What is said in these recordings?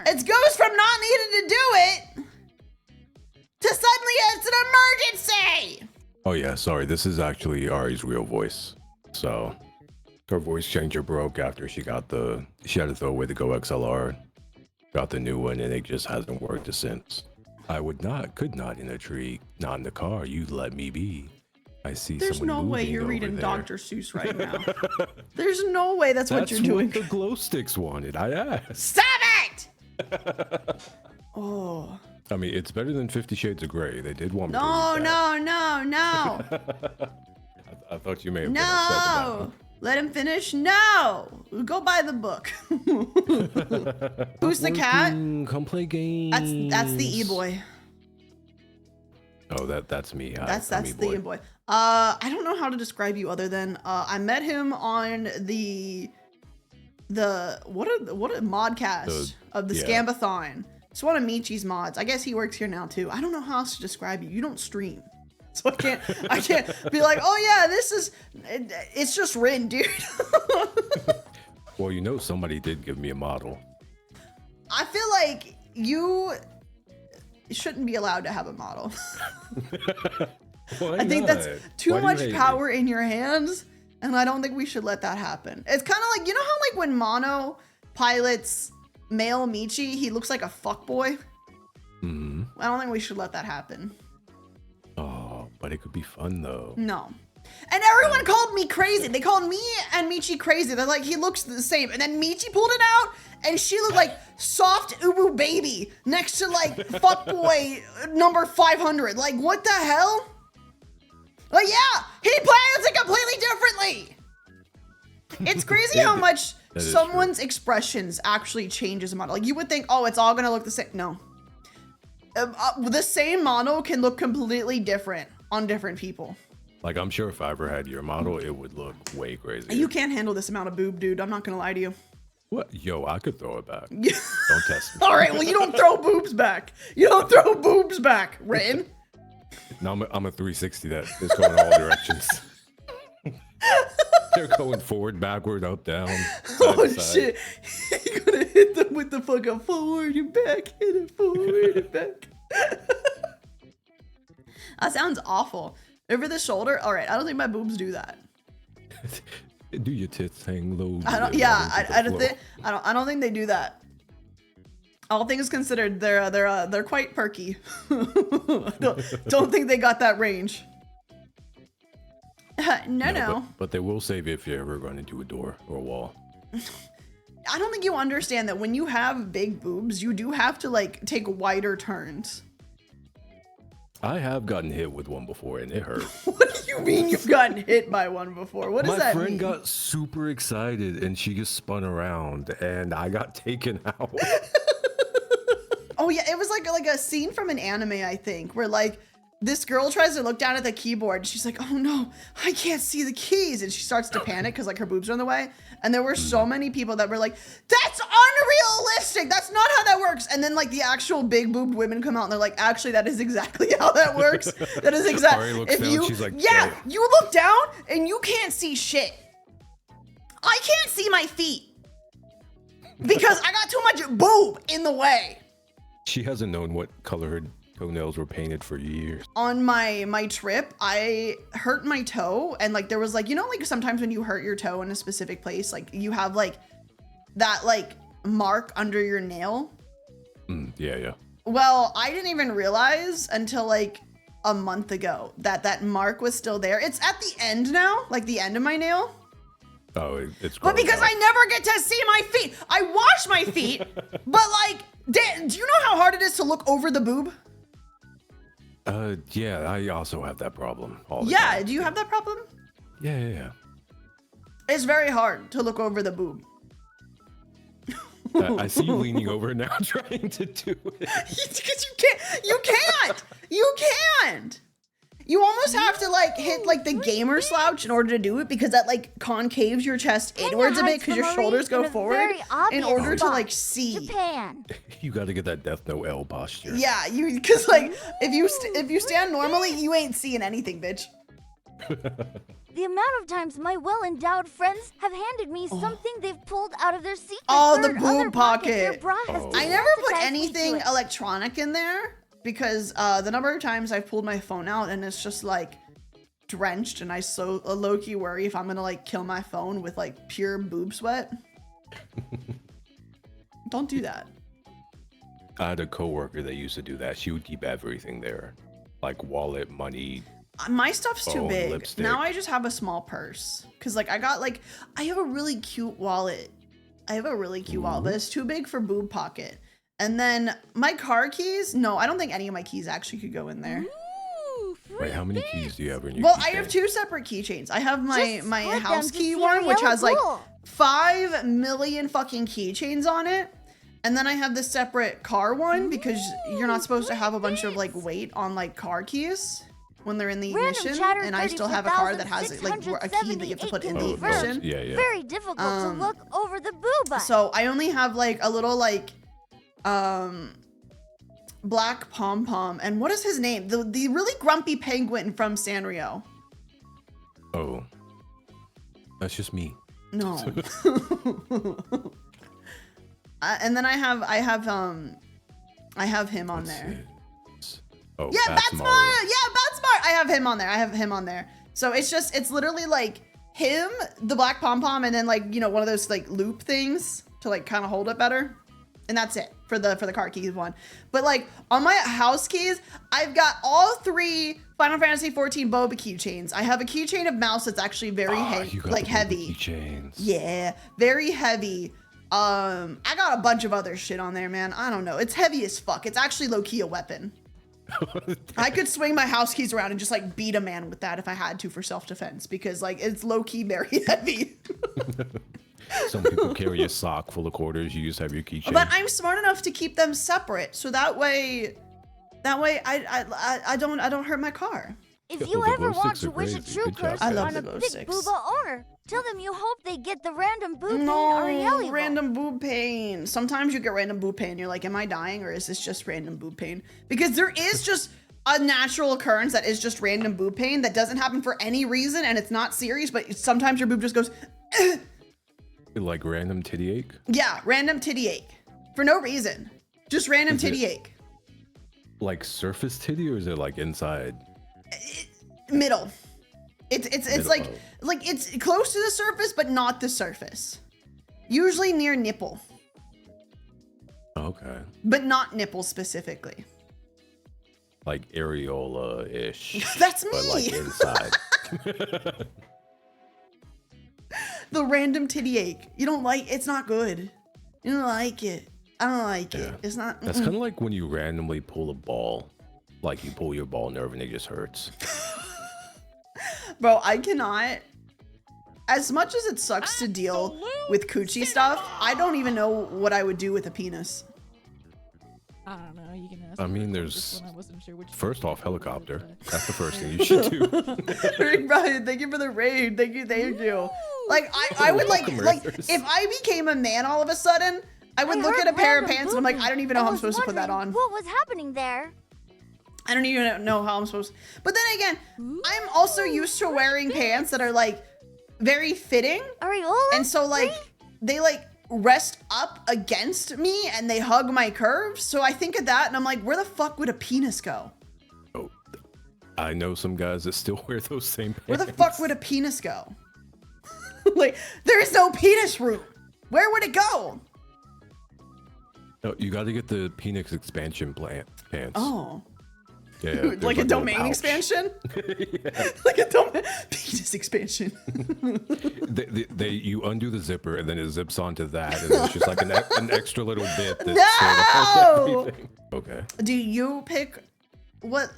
It goes from not needing to do it to suddenly it's an emergency. Oh yeah, sorry. This is actually Ari's real voice. So her voice changer broke after she had to throw away the Go XLR, got the new one, and it just hasn't worked since. I could not in a tree, not in the car. You let me be. I see There's someone no way moving you're over reading there. Dr. Seuss right now. There's no way that's what you're doing. That's what the glow sticks wanted. I asked. Stop it! Oh. I mean, it's better than 50 Shades of Grey. They did want me to No, read that. no. I thought you may have been upset about No. Let him finish. No. Go buy the book. Who's the cat? Come play games. That's the E-boy. Oh, that's me. That's the E-boy. I don't know how to describe you other than I met him on the what a modcast of the Scambathon. It's one of Michi's mods. I guess he works here now too. I don't know how else to describe you. You don't stream. So I can't be like, oh yeah, it's just written, dude. Well, you know, somebody did give me a model. I feel like you shouldn't be allowed to have a model. I think that's too much power in your hands, and I don't think we should let that happen. It's kind of like, you know how like when Mono pilots male Michi, he looks like a fuckboy? Mm-hmm. I don't think we should let that happen. Oh, but it could be fun though. No. And everyone called me crazy. They called me and Michi crazy. They're like, he looks the same. And then Michi pulled it out, and she looked like soft ubu baby next to like fuckboy number 500. Like, what the hell? Like, yeah, he plays it completely differently. It's crazy how much someone's expressions actually changes a model. Like, you would think, oh, it's all gonna look the same. No. The same mono can look completely different on different people. Like, I'm sure if I ever had your model, it would look way crazy. You can't handle this amount of boob, dude. I'm not gonna lie to you. What? Yo, I could throw it back. Don't test me. All right, well, you don't throw boobs back. You don't throw boobs back, Ren. No, I'm a 360 that is going all directions. They're going forward, backward, up, down. Oh, side. shit. You're gonna hit them with the fucking forward and back, hit it forward and back. That sounds awful. Over the shoulder? All right, I don't think my boobs do that. Do your tits hang low? I don't think they do that. All things considered, they're quite perky. don't think they got that range. No. But they will save you if you're ever going into a door or a wall. I don't think you understand that when you have big boobs, you do have to like take wider turns. I have gotten hit with one before and it hurt. What do you mean you've gotten hit by one before? What does that mean? My friend got super excited and she just spun around and I got taken out. Oh yeah, it was like a scene from an anime, I think, where like this girl tries to look down at the keyboard and she's like, oh no, I can't see the keys. And she starts to panic because like her boobs are in the way. And there were so many people that were like, that's unrealistic. That's not how that works. And then like the actual big boobed women come out and they're like, actually, that is exactly how that works. That is exactly. If you, she's like, yeah, you look down and you can't see shit. I can't see my feet because I got too much boob in the way. She hasn't known what color her toenails were painted for years. On my trip, I hurt my toe, and like there was like, you know, like sometimes when you hurt your toe in a specific place, like you have like that like mark under your nail. Yeah. Well, I didn't even realize until like a month ago that mark was still there. It's at the end now, like the end of my nail. Oh, it's but because I never get to see my feet. I wash my feet, but like, do you know how hard it is to look over the boob? Yeah, I also have that problem all the time. Yeah, do you have that problem? Yeah. It's very hard to look over the boob. I see you leaning over now trying to do it. Because you can't. You almost have to like hit like the gamer slouch in order to do it, because that like concaves your chest inwards a bit because your shoulders go forward in order to like see. Japan. You got to get that Death Note L posture. Yeah, because like if you stand normally, you ain't seeing anything, bitch. The amount of times my well-endowed friends have handed me something they've pulled out of their secret Oh, the third boob other their pocket. bra has Oh. I never put desensitized me to anything it. electronic in there because the number of times I've pulled my phone out and it's just like drenched, and I so low-key worry if I'm gonna like kill my phone with like pure boob sweat. Don't do that. I had a coworker that used to do that. She would keep everything there, like wallet, money. My stuff's too Phone, big. lipstick. Now I just have a small purse. Cause like I have a really cute wallet. But it's too big for boob pocket. And then my car keys, no, I don't think any of my keys actually could go in there. Ooh, Wait, how many free keys do you have in your Well, keychain? I have two separate keychains. I have my Just my split house them to key see one, our which yellow has like pool. 5 million fucking keychains on it. And then I have the separate car one because you're not supposed to have a bunch of like weight on like car keys when they're in the Random ignition. chatter And I still have a car that has like a key that you have to put in the 678 confirmed. ignition. Yeah, yeah. Very difficult to look over the booba. So I only have like a little like black pom pom. And what is his name? The really grumpy penguin from Sanrio. Oh, that's just me. No. And then I have him on Let's there. see. Oh, Yeah, that's Batsmart. Mario. Yeah, Batsmart. I have him on there. So it's literally like him, the black pom pom, and then like one of those like loop things to like kind of hold it better, and that's it for the car keys one. But like on my house keys, I've got all 3 Final Fantasy 14 boba keychains. I have a keychain of mouse that's actually very You got like the heavy. keychains. Yeah, very heavy. I got a bunch of other shit on there, man. I don't know. It's heavy as fuck. It's actually low-key a weapon. I could swing my house keys around and just like beat a man with that if I had to for self-defense because like it's low-key very heavy. Some people carry a sock full of quarters. You just have your keychain. But I'm smart enough to keep them separate, so that way I don't hurt my car. If Yeah, you the ever glow want sticks to are wish a crazy. true Good job, curse I love on the a glow big sticks. booba owner, tell them you hope they get the random boob pain No, Ariel. random boob pain. Sometimes you get random boob pain. You're like, am I dying or is this just random boob pain? Because there is just a natural occurrence that is just random boob pain that doesn't happen for any reason and it's not serious, but sometimes your boob just goes, like random titty ache. yeah, random titty ache for no reason. Just random Is titty it- ache. Like surface titty, or is it like inside? Middle. It's Middle, like it's close to the surface, but not the surface. Usually near nipple, Okay. but not nipple specifically. Like areola-ish. That's But like me. inside. The random titty ache. You don't like, it's not good. You don't like it. I don't like it. Yeah. It's not. That's kind of like when you randomly pull a ball. Like you pull your ball nerve and it just hurts. Bro, I cannot. As much as it sucks to deal with coochie stuff, I don't even know what I would do with a penis. I don't know. You can ask. I mean, me there's- this one. I wasn't sure which. First off, helicopter. That's the first thing you should do. Rick Brian, thank you for the raid. Thank you. Like I would like Welcome, Raiders. if I became a man all of a sudden, I would look heard at a pair of random pants and I'm like, boobing. I don't even know how I'm was supposed to put that wondering on. What was happening there? I don't even know how I'm supposed to. But then again, I'm also used to wearing pants that are like very fitting. Areola? And so like they like rest up against me and they hug my curves. So I think of that and I'm like, where the fuck would a penis go? Oh, I know some guys that still wear those same pants. Where the fuck would a penis go? Like, there is no penis room. Where would it go? No, you got to get the penis expansion pants. Oh. Yeah, there's Like a little domain pouch. expansion? Like a domain penis expansion. You undo the zipper and then it zips onto that, and it's just like an extra little bit that No! everything. Okay. Do you pick what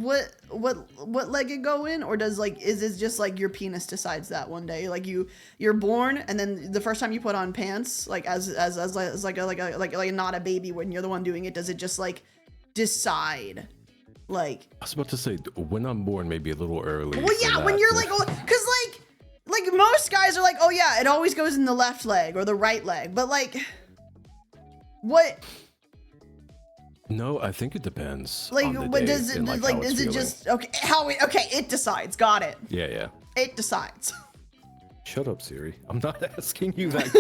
leg it go in, or does like is it just like your penis decides that one day? Like you're born and then the first time you put on pants, like as like not a baby when you're the one doing it, does it just like decide? Like, I was about to say, when I'm born, maybe a little early. well, for yeah, when that. you're like, cause like most guys are like, oh yeah, it always goes in the left leg or the right leg, but like, what No, I think it depends. Like, on the what day does it and, like, like? how it's Does it feeling. just okay? It decides. Got it. Yeah. It decides. Shut up, Siri. I'm not asking you that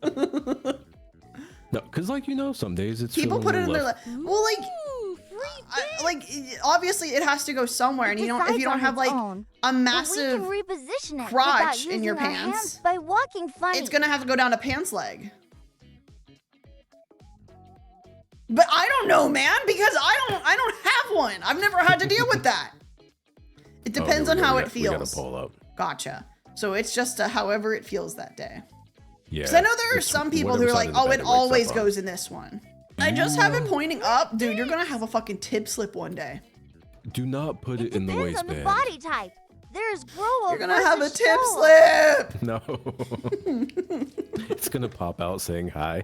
question. No, because like some days it's People put it in their left. well, like. Ooh, free Like obviously it has to go somewhere, and It if you decides don't on have its like own. a But we massive can reposition it crotch without in your using our pants, hands by walking funny. it's gonna have to go down to pants leg. But I don't know, man, because I don't have one. I've never had to deal with that. It depends on how it We gotta feels. pull up. Gotcha. So it's just however it feels that day. Yeah. Because I know there are it's some people who whatever are side like, of the oh, bed it wakes up always on. goes in this one. I just have it pointing up. Dude, you're gonna have a fucking tip slip one day. Do not put it in the Depends on the waistband. body type. There's grow up. You're gonna have a versus tip show-up. slip. No. It's gonna pop out saying hi.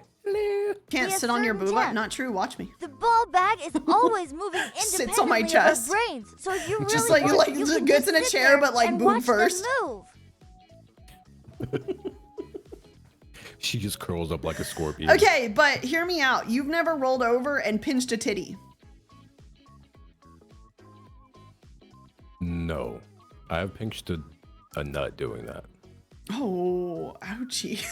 Can't We have sit on your certain boob. temps. Not true. Watch me. The ball bag is always moving Sits independently on my of chest. our brains. So if you really Just like- want, like, you it can gets just in a sit chair, there but, like, and boob watch them first. move. She just curls up like a scorpion. Okay, but hear me out. You've never rolled over and pinched a titty. No. I've pinched a nut doing that. Oh, ouchie.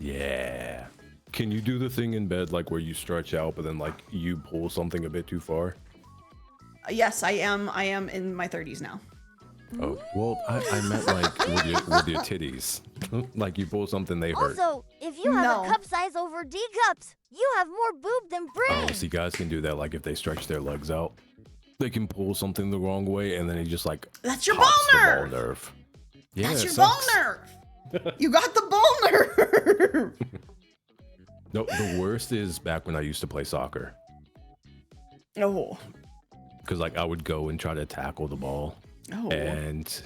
Yeah. Can you do the thing in bed like where you stretch out but then like you pull something a bit too far? Yes, I am. I am in my 30s now. Oh, well, I meant like with your titties. Like you pull something, they hurt. Also, if you have No. a cup size over D cups, you have more boob than brain. Oh, see, guys can do that like if they stretch their legs out. They can pull something the wrong way and then it just like That's your ball pops the nerve. ball nerve. Yeah, That's it your sucks. ball nerve. You got the ball nerve. No, the worst is back when I used to play soccer. Oh. Because like I would go and try to tackle the ball. Oh. And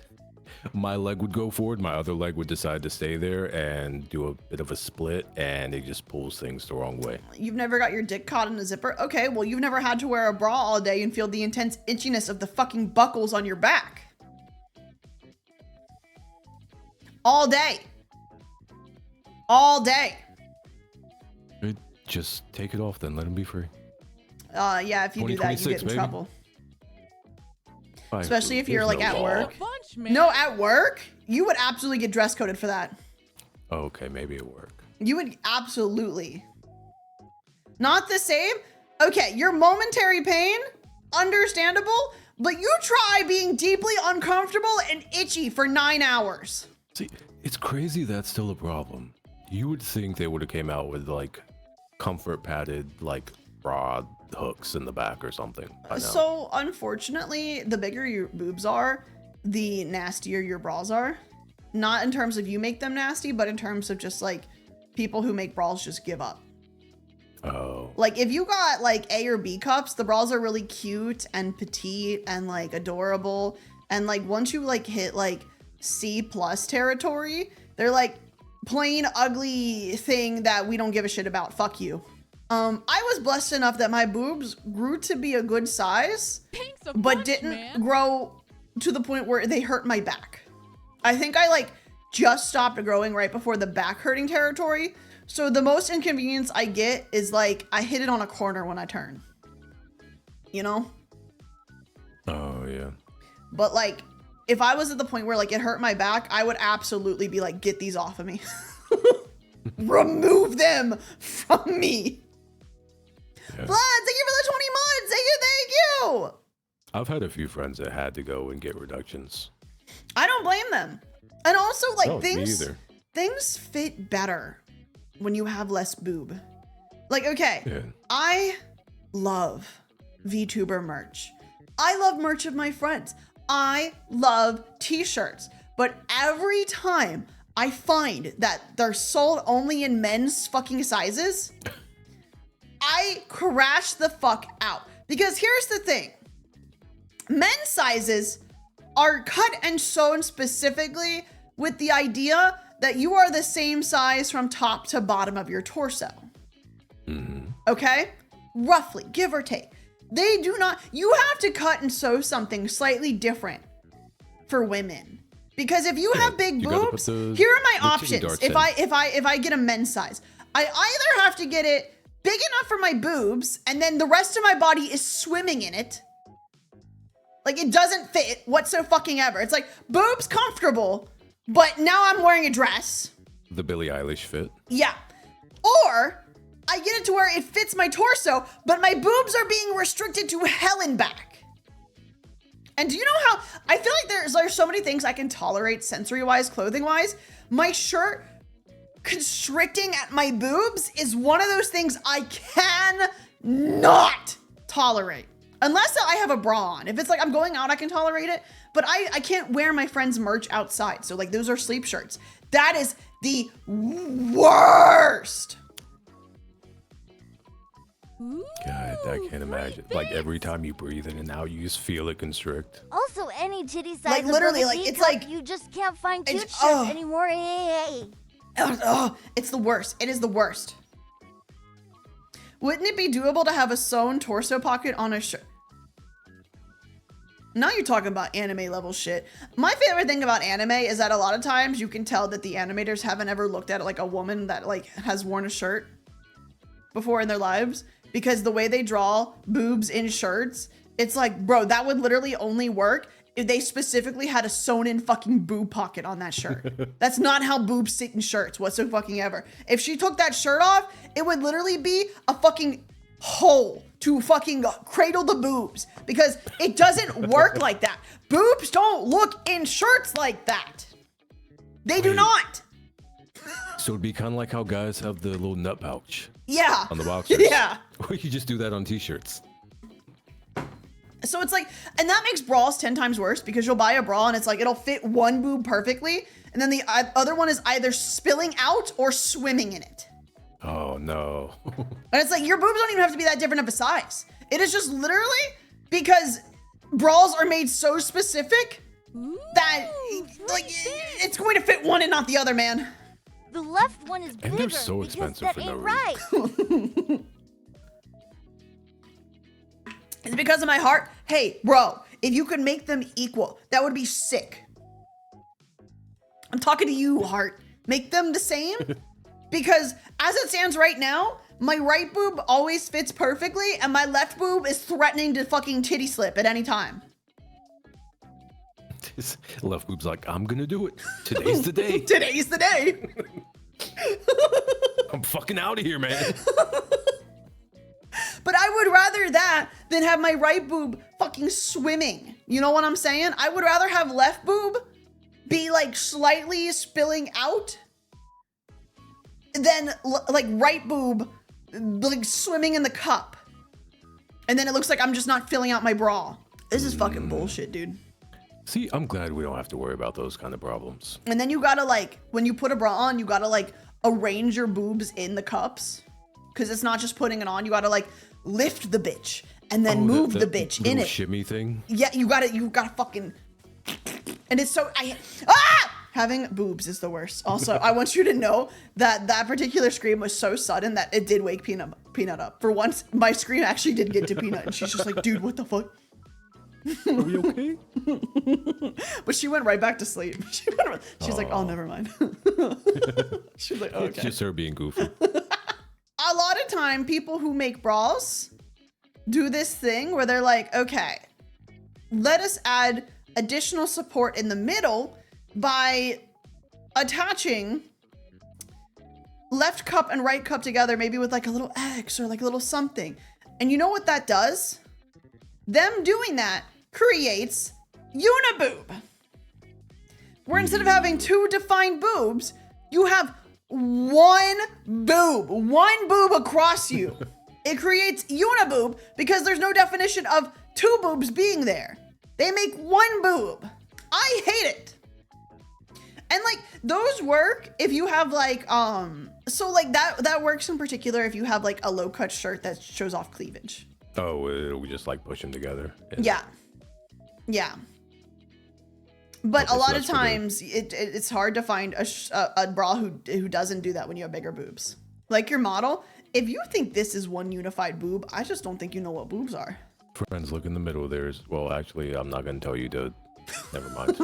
my leg would go forward, my other leg would decide to stay there and do a bit of a split, and it just pulls things the wrong way. You've never got your dick caught in a zipper? Okay, well, you've never had to wear a bra all day and feel the intense itchiness of the fucking buckles on your back. All day. All day. Just take it off then, let him be free. Yeah, if you do that, you get 2026, in baby. trouble. Fine. Especially if you're There's like no at law. work. A bunch, man. No, at work, you would absolutely get dress coded for that. Oh, okay, maybe at work. You would absolutely. Not the same? Okay, your momentary pain, understandable, but you try being deeply uncomfortable and itchy for 9 hours. See, it's crazy that's still a problem. You would think they would have came out with like comfort padded like rod hooks in the back or something. I know. So, unfortunately, the bigger your boobs are, the nastier your bras are. Not in terms of you make them nasty, but in terms of just like people who make bras just give up. Oh, Like if you got like A or B cups, the bras are really cute and petite and like adorable. And like once you like hit like C plus territory, they're like plain ugly thing that we don't give a shit about. Fuck you. I was blessed enough that my boobs grew to be a good size, Pink's a but bunch, didn't man. grow to the point where they hurt my back. I think I like just stopped growing right before the back hurting territory. So the most inconvenience I get is like I hit it on a corner when I turn. You know? oh yeah. But like if I was at the point where like it hurt my back, I would absolutely be like, get these off of me. Remove them from me. Yeah. Vlad, thank you for the 20 months. Thank you. I've had a few friends that had to go and get reductions. I don't blame them. And also like No, me things either. things fit better when you have less boob. Like, okay, Yeah. I love VTuber merch. I love merch of my friends. I love t-shirts. But every time I find that they're sold only in men's fucking sizes, I crash the fuck out. Because here's the thing. Men's sizes are cut and sewn specifically with the idea that you are the same size from top to bottom of your torso. Okay? Roughly, give or take. They do not, you have to cut and sew something slightly different for women. Because if you have big you gotta put boobs, the- here are my the titty options. darts If in. I get a men's size, I either have to get it big enough for my boobs, and then the rest of my body is swimming in it. Like, it doesn't fit whatsoever. It's like, boobs comfortable, but now I'm wearing a dress. The Billie Eilish fit. Yeah. Or I get it to where it fits my torso, but my boobs are being restricted to hell and back. And do you know how, I feel like there's so many things I can tolerate sensory-wise, clothing-wise. My shirt constricting at my boobs is one of those things I cannot tolerate. Unless I have a bra on. If it's like I'm going out, I can tolerate it. But I can't wear my friend's merch outside. So like those are sleep shirts. That is the worst. God, I can't imagine. Like every time you breathe in and out, you just feel it constrict. Also, any titty size Like, above literally, a like, D it's cup, like- you just can't find it's- cute shirts oh. anymore. Hey. Oh, it's the worst. It is the worst. Wouldn't it be doable to have a sewn torso pocket on a shirt? Now you're talking about anime level shit. My favorite thing about anime is that a lot of times you can tell that the animators haven't ever looked at like a woman that like has worn a shirt before in their lives, because the way they draw boobs in shirts, it's like, bro, that would literally only work if they specifically had a sewn in fucking boob pocket on that shirt. That's not how boobs sit in shirts whatsoever. If she took that shirt off, it would literally be a fucking hole to fucking cradle the boobs, because it doesn't work like that. Boobs don't look in shirts like that. They do Wait. not. So it'd be kind of like how guys have the little nut pouch Yeah. on the boxers. Yeah. Or you just do that on t-shirts. So it's like, and that makes bras 10 times worse, because you'll buy a bra and it's like, it'll fit one boob perfectly, and then the other one is either spilling out or swimming in it. Oh no. And it's like, your boobs don't even have to be that different of a size. It is just literally because bras are made so specific that like it's going to fit one and not the other, man. The left one is And bigger they're so because expensive that for ain't no right. It's because of my heart. Hey, bro, if you could make them equal, that would be sick. I'm talking to you, heart. Make them the same. Because as it stands right now, my right boob always fits perfectly, and my left boob is threatening to fucking titty slip at any time. Left boob's like, I'm gonna do it. Today's the day. Today's the day. I'm fucking out of here, man. But I would rather that than have my right boob fucking swimming. You know what I'm saying? I would rather have left boob be like slightly spilling out than like right boob like swimming in the cup. And then it looks like I'm just not filling out my bra. This is fucking bullshit, dude. See, I'm glad we don't have to worry about those kind of problems. And then you gotta like, when you put a bra on, you gotta like arrange your boobs in the cups. Cause it's not just putting it on, you gotta like lift the bitch and then move the bitch in little it. shimmy thing. Yeah, you gotta fucking, and it's so, having boobs is the worst. Also, I want you to know that that particular scream was so sudden that it did wake Peanut up. For once, my scream actually did get to Peanut, and she's just like, dude, what the fuck? Are we okay? But she went right back to sleep. She's like, oh, never mind. She's like, oh, It's okay. just her being goofy. A lot of time, people who make bras do this thing where they're like, okay, let us add additional support in the middle by attaching left cup and right cup together, maybe with like a little X or like a little something. And you know what that does? Them doing that creates uniboob. Where instead of having two defined boobs, you have one boob across you. It creates uniboob because there's no definition of two boobs being there. They make one boob. I hate it. And like those work if you have like so like that works in particular if you have like a low cut shirt that shows off cleavage. Oh, we just like push them together. And Yeah. But Okay, a lot so of that's for the- times it's hard to find a bra who doesn't do that when you have bigger boobs. Like your model, if you think this is one unified boob, I just don't think you know what boobs are. Friends, look in the middle. There's, well, actually, I'm not going to tell you to. Never mind.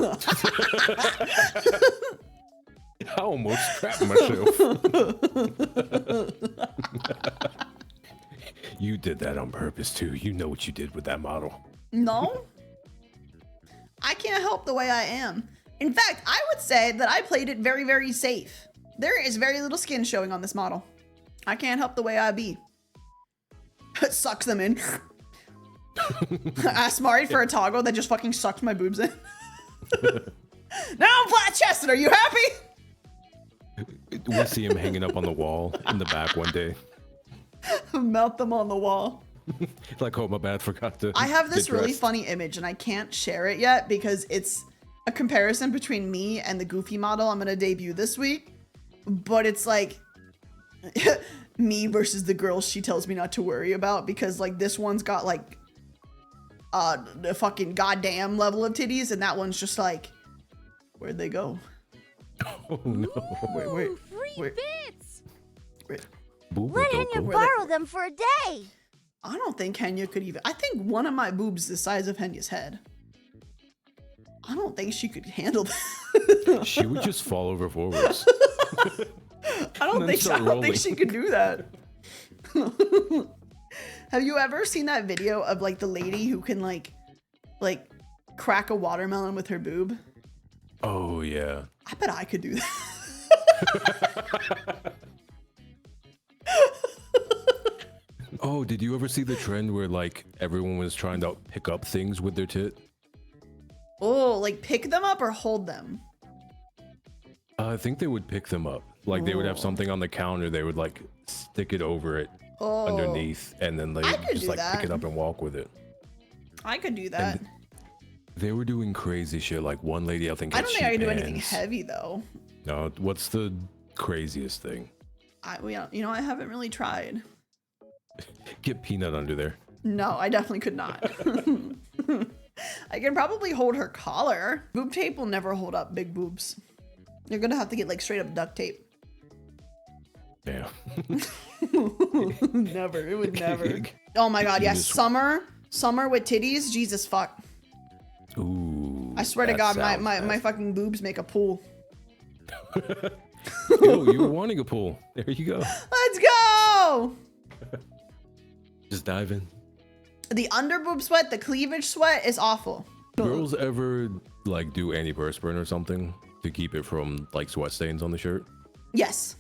I almost trapped myself. You did that on purpose too. You know what you did with that model. No. I can't help the way I am. In fact, I would say that I played it very, very safe. There is very little skin showing on this model. I can't help the way I be. It sucks them in. Ask Mari for a toggle that just fucking sucks my boobs in. Now I'm flat chested. Are you happy? We'll see him hanging up on the wall in the back one day. Melt them on the wall. Like, oh my bad, forgot to. I have this get really dressed. funny image and I can't share it yet because it's a comparison between me and the Goofy model I'm gonna debut this week. But it's like me versus the girls she tells me not to worry about, because like this one's got like the fucking goddamn level of titties and that one's just like, where'd they go? Oh no. Wait. Ooh, free wait. bits. Wait. Let Henya Where borrow them for a day. I don't think Henya could even, I think one of my boobs is the size of Henya's head. I don't think she could handle that. She would just fall over forwards. I don't think rolling. she could do that. Have you ever seen that video of like the lady who can like crack a watermelon with her boob? Oh yeah. I bet I could do that. Oh, did you ever see the trend where like everyone was trying to pick up things with their tit? Oh, like pick them up or hold them? I think they would pick them up. Like they would have something on the counter, they would like stick it over it underneath, and then they I would could just do like that. pick it up and walk with it. I could do that. And they were doing crazy shit. Like one lady, I think. I had don't think I sheet could do anything hands. heavy though. No, what's the craziest thing? You know, I haven't really tried. Get Peanut under there. No, I definitely could not. I can probably hold her collar. Boob tape will never hold up big boobs. You're gonna have to get like straight up duct tape. Yeah. Never. It would never. Oh my god, yes. just- Summer with titties. Jesus fuck. Ooh. I swear to that God, sounds my nasty. fucking boobs make a pool. Yo, you were wanting a pool. There you go. Let's go! Just dive in. The under boob sweat, the cleavage sweat is awful. Girls ever like do antiperspirant or something to keep it from like sweat stains on the shirt? Yes.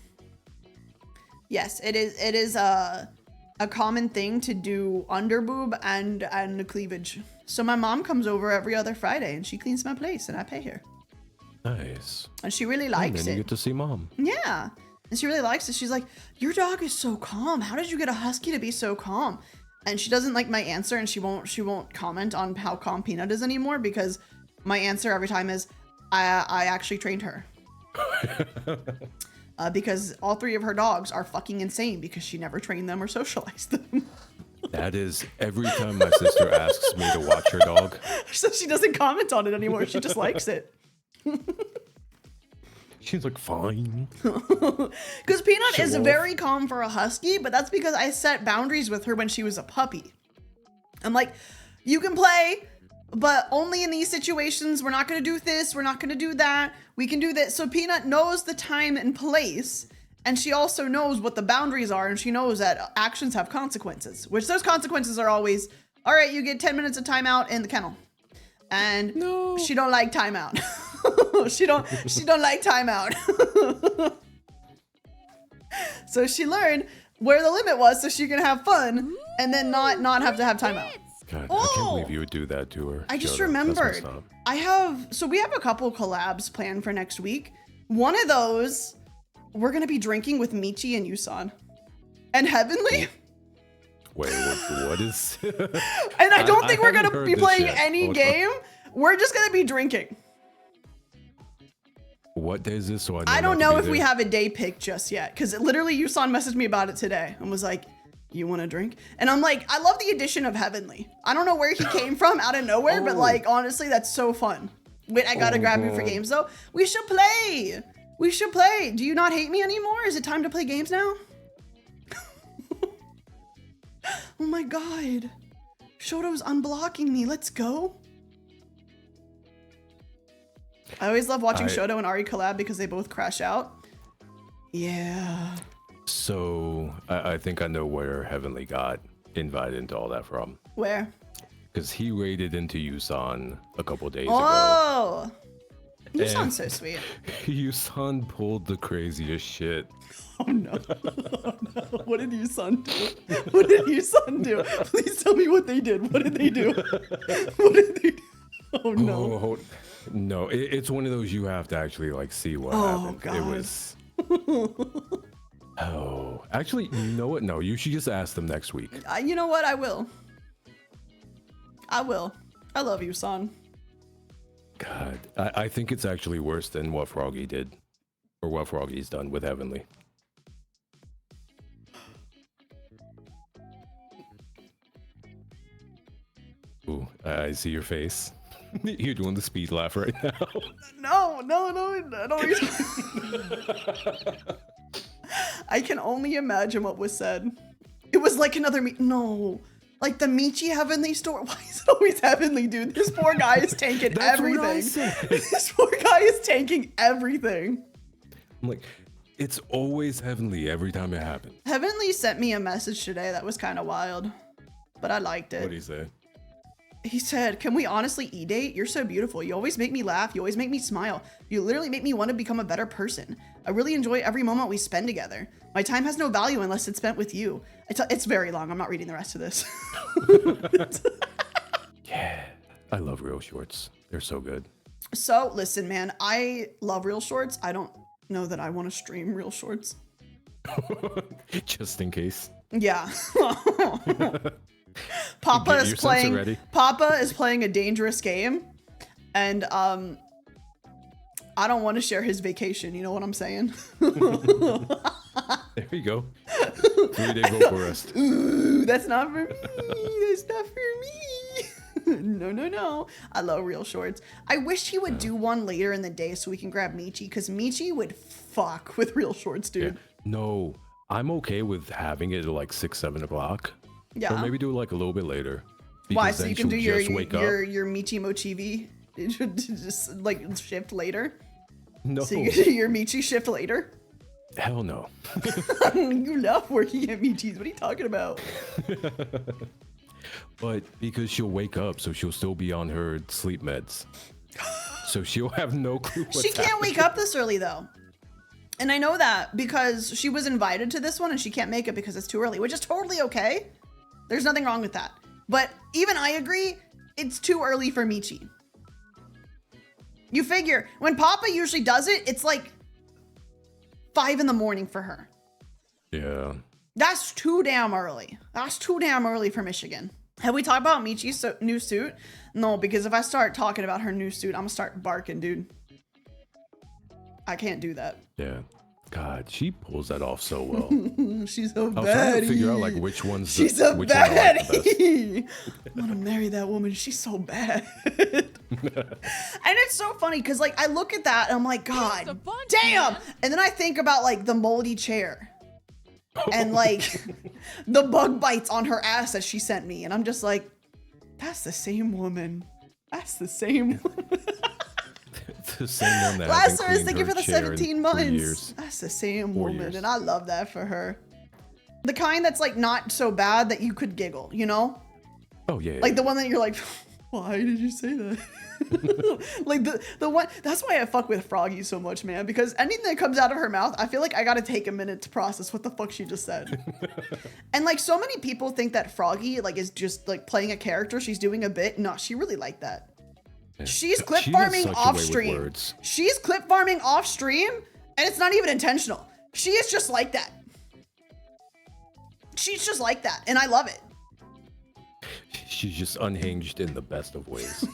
Yes, it is a common thing to do under boob and the cleavage. So my mom comes over every other Friday and she cleans my place and I pay her. Nice. And she really And likes then you it. get to see mom. Yeah. And she really likes it. She's like, your dog is so calm. How did you get a husky to be so calm? And she doesn't like my answer and she won't comment on how calm Peanut is anymore because my answer every time is, I actually trained her. Because all three of her dogs are fucking insane because she never trained them or socialized them. That is every time my sister asks me to watch her dog. So she doesn't comment on it anymore. She just likes it. She's like, fine. Because Peanut Show is off. very calm for a husky, but that's because I set boundaries with her when she was a puppy. I'm like, you can play, but only in these situations. We're not going to do this. We're not going to do that. We can do this. So Peanut knows the time and place, and she also knows what the boundaries are, and she knows that actions have consequences, which those consequences are always, all right, you get 10 minutes of timeout in the kennel. And No. she don't like timeout. she don't like timeout. So she learned where the limit was so she can have fun and then not have to have timeout. God, I Oh. can't believe you would do that to her. I just Shut up. That's remembered. messed up. We have a couple collabs planned for next week. One of those, we're gonna be drinking with Michi and Yusan. And Heavenly. Wait, what is? And I don't think we're haven't gonna heard be this playing yet. any Hold on. game. We're just gonna be drinking. What day is this? So I don't not to know be if we there? have a day picked just yet, because literally Yusan messaged me about it today and was like, you want to drink? And I'm like, I love the addition of Heavenly. I don't know where he came from out of nowhere, but Oh. like, honestly, that's so fun. Wait, I gotta Oh, grab you for God. games though. We should play. We should play. Do you not hate me anymore? Is it time to play games now? Oh my God. Shoto's unblocking me. Let's go. I always love watching Shoto and Ari collab because they both crash out. Yeah. So I think I know where Heavenly got invited into all that from. Where? Because he raided into Yusan a couple days ago. Oh, you And sound so sweet. Yusan pulled the craziest shit. Oh no. Oh, no. What did your son do? What did your son do? Please tell me what they did. What did they do? What did they do? Oh no. Oh, no, it's one of those you have to actually like see what Oh, happened. God. It was. Oh, actually, you know what? No, you should just ask them next week. You know what? I will. I will. I love you, son. God, I think it's actually worse than what Froggy did, or what Froggy's done with Heavenly. Ooh, I see your face. You're doing the speed laugh right now. No, I don't. I can only imagine what was said. It was like another no. Like the Michi Heavenly store. Why is it always Heavenly, dude? This poor guy is tanking That's what I everything. said. This poor guy is tanking everything. I'm like, it's always Heavenly every time it happens. Heavenly sent me a message today that was kind of wild, but I liked What do it. you say? He said, "Can we honestly e-date? You're so beautiful. You always make me laugh. You always make me smile. You literally make me want to become a better person. I really enjoy every moment we spend together. My time has no value unless it's spent with you." It's very long. I'm not reading the rest of this. Yeah, I love real shorts. They're so good. So listen, man, I love Real Shorts. I don't know that I want to stream Real Shorts. Just in case. Yeah. Papa Get is your playing. sensor ready. Papa is playing a dangerous game, and I don't want to share his vacation. You know what I'm saying? There you go. 3-day vocal rest. Ooh, that's not for me. That's not for me. No. I love Real Shorts. I wish he would do one later in the day so we can grab Michi, because Michi would fuck with Real Shorts, Yeah. dude. No, I'm okay with having it at like 6, 7 o'clock. Yeah. Or maybe do it like a little bit later. Why? Because So then you can do she'll your just wake up. your Michi Mochivi just like shift later. No, So you do your Michi shift later. hell no. You love working at Michi's. What are you talking about? But because she'll wake up, so she'll still be on her sleep meds. So she'll have no clue what's She can't wake up this early though. And I know that because she was invited to this one and she can't make it because it's too early, which is totally okay. There's nothing wrong with that. But even I agree, it's too early for Michi. You figure, when Papa usually does it, it's like 5 in the morning for her. Yeah. That's too damn early. That's too damn early for Michigan. Have we talked about Michi's new suit? No, because if I start talking about her new suit, I'm gonna start barking, dude. I can't do that. Yeah. God, she pulls that off so well. She's a I was trying to figure out baddie. like which one's She's a which one I like the best. baddie. I want to marry that woman. She's so bad. And it's so funny because like I look at that and I'm like, a God bunch, damn. man. And then I think about like the moldy chair and like the bug bites on her ass that she sent me. And I'm just like, that's the same woman. That's the same woman. The same one that Last hasn't service, cleaned thank you her for the chair in 17 3 months. years. That's the same 4 woman, years. and I love that for her. The kind that's like not so bad that you could giggle, you know? Oh yeah. Like the one that you're like, why did you say that? Like the one, that's why I fuck with Froggy so much, man, because anything that comes out of her mouth, I feel like I gotta take a minute to process what the fuck she just said. And like so many people think that Froggy like is just like playing a character, she's doing a bit. No, she really like that. She's clip She has farming such a off way with stream. words. She's clip farming off stream, and it's not even intentional. She is just like that. She's just like that, and I love it. She's just unhinged in the best of ways.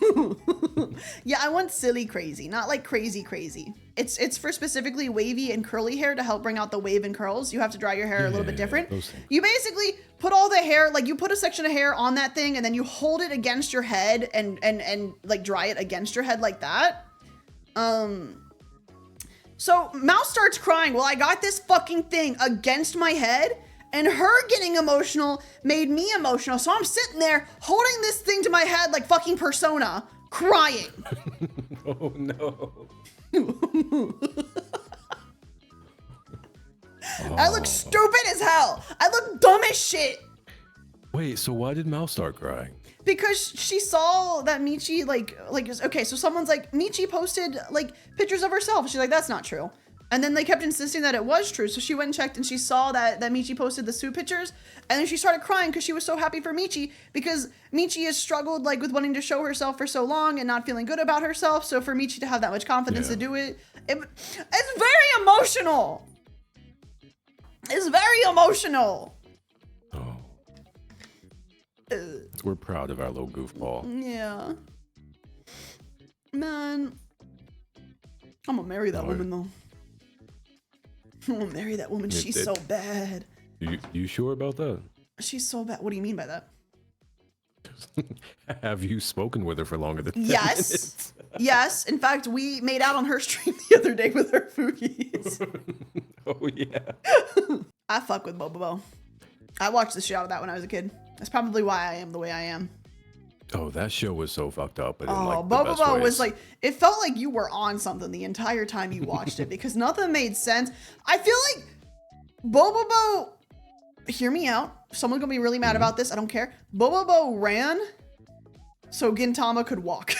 Yeah, I want silly crazy, not like crazy crazy. It's for specifically wavy and curly hair to help bring out the wave and curls. You have to dry your hair a little bit Yeah, different. those things. You basically put all the hair, like you put a section of hair on that thing and then you hold it against your head and like dry it against your head like that. So Mouse starts crying. Well, I got this fucking thing against my head, and her getting emotional made me emotional. So I'm sitting there holding this thing to my head like fucking Persona, crying. Oh no. I look stupid as hell. I look dumb as shit. Wait, so why did Mal start crying? Because she saw that Michi okay, so someone's like, Michi posted like pictures of herself. She's like, that's not true. And then they kept insisting that it was true. So she went and checked and she saw that Michi posted the suit pictures. And then she started crying because she was so happy for Michi, because Michi has struggled like with wanting to show herself for so long and not feeling good about herself. So for Michi to have that much confidence to do it, it's very emotional. It's very emotional. Oh. We're proud of our little goofball. Yeah. Man. I'm gonna marry that woman though. I'm gonna marry that woman. She's so bad. You sure about that? She's so bad. What do you mean by that? Have you spoken with her for longer than 10 Yes. minutes? Yes. In fact, we made out on her stream the other day with her Fugies. Oh, yeah. I fuck with Bobobo. I watched the shit out of that when I was a kid. That's probably why I am the way I am. Oh, that show was so fucked up. But Oh, Bobobo was like, it felt like you were on something the entire time you watched it because nothing made sense. I feel like Bobobo, hear me out. Someone's gonna be really mad about this. I don't care. Bobobo ran so Gintama could walk.